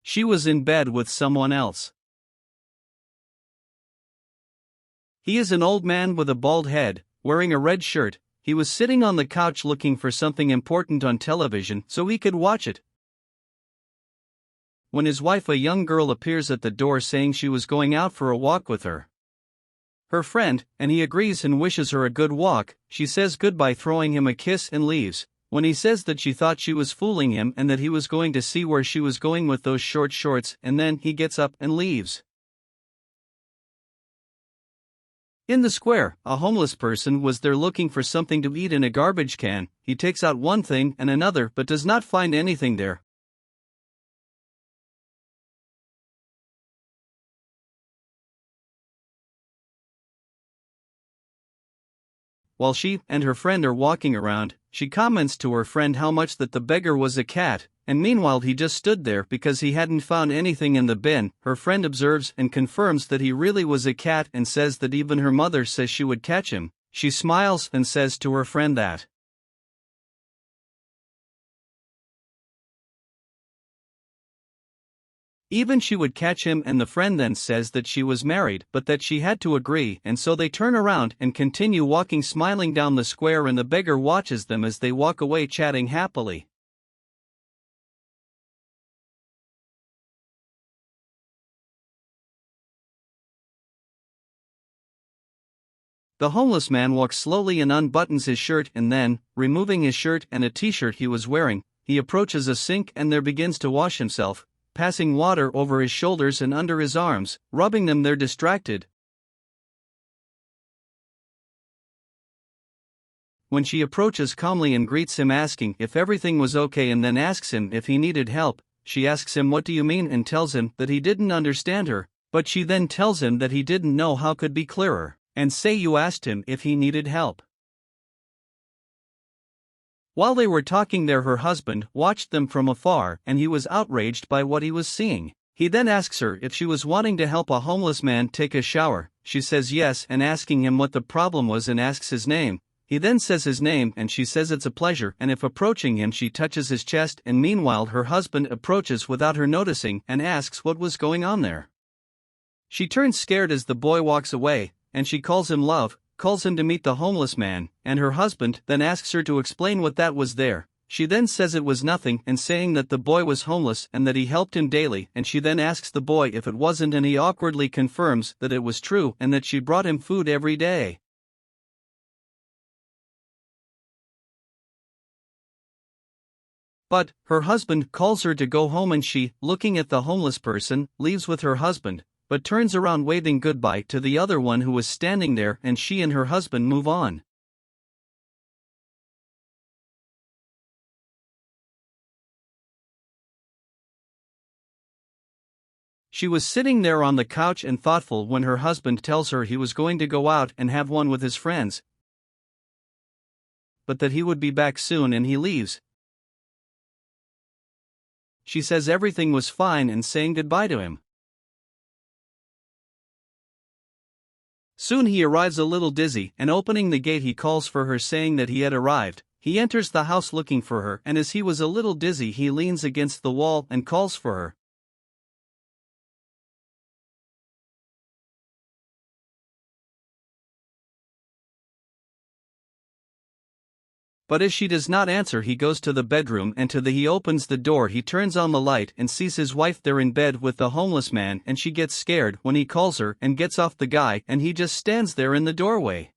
She was in bed with someone else. He is an old man with a bald head, wearing a red shirt. He was sitting on the couch looking for something important on television so he could watch it. When his wife, a young girl, appears at the door saying she was going out for a walk with her friend, and he agrees and wishes her a good walk, she says goodbye, throwing him a kiss, and leaves. When he says that she thought she was fooling him and that he was going to see where she was going with those short shorts, and then he gets up and leaves. In the square, a homeless person was there looking for something to eat in a garbage can. He takes out one thing and another but does not find anything there. While she and her friend are walking around, she comments to her friend how much that the beggar was a cat, and meanwhile he just stood there because he hadn't found anything in the bin. Her friend observes and confirms that he really was a cat and says that even her mother says she would catch him. She smiles and says to her friend that even she would catch him, and the friend then says that she was married but that she had to agree, and so they turn around and continue walking, smiling down the square, and the beggar watches them as they walk away chatting happily. The homeless man walks slowly and unbuttons his shirt, and then, removing his shirt and a t-shirt he was wearing, he approaches a sink and there begins to wash himself, passing water over his shoulders and under his arms, rubbing them there distracted. When she approaches calmly and greets him, asking if everything was okay, and then asks him if he needed help, she asks him what do you mean and tells him that he didn't understand her, but she then tells him that he didn't know how could be clearer, and say you asked him if he needed help. While they were talking there, her husband watched them from afar and he was outraged by what he was seeing. He then asks her if she was wanting to help a homeless man take a shower. She says yes, and asking him what the problem was and asks his name. He then says his name and she says it's a pleasure, and if approaching him she touches his chest, and meanwhile her husband approaches without her noticing and asks what was going on there. She turns scared as the boy walks away, and she calls him love, calls him to meet the homeless man, and her husband then asks her to explain what that was there. She then says it was nothing, and saying that the boy was homeless and that he helped him daily, and she then asks the boy if it wasn't, and he awkwardly confirms that it was true and that she brought him food every day. But her husband calls her to go home, and she, looking at the homeless person, leaves with her husband, but turns around waving goodbye to the other one who was standing there, and she and her husband move on. She was sitting there on the couch and thoughtful when her husband tells her he was going to go out and have one with his friends, but that he would be back soon, and he leaves. She says everything was fine and saying goodbye to him. Soon he arrives a little dizzy, and opening the gate he calls for her, saying that he had arrived. He enters the house looking for her, and as he was a little dizzy he leans against the wall and calls for her. But as she does not answer, he goes to the bedroom, and he opens the door, he turns on the light and sees his wife there in bed with the homeless man, and she gets scared when he calls her and gets off the guy, and he just stands there in the doorway.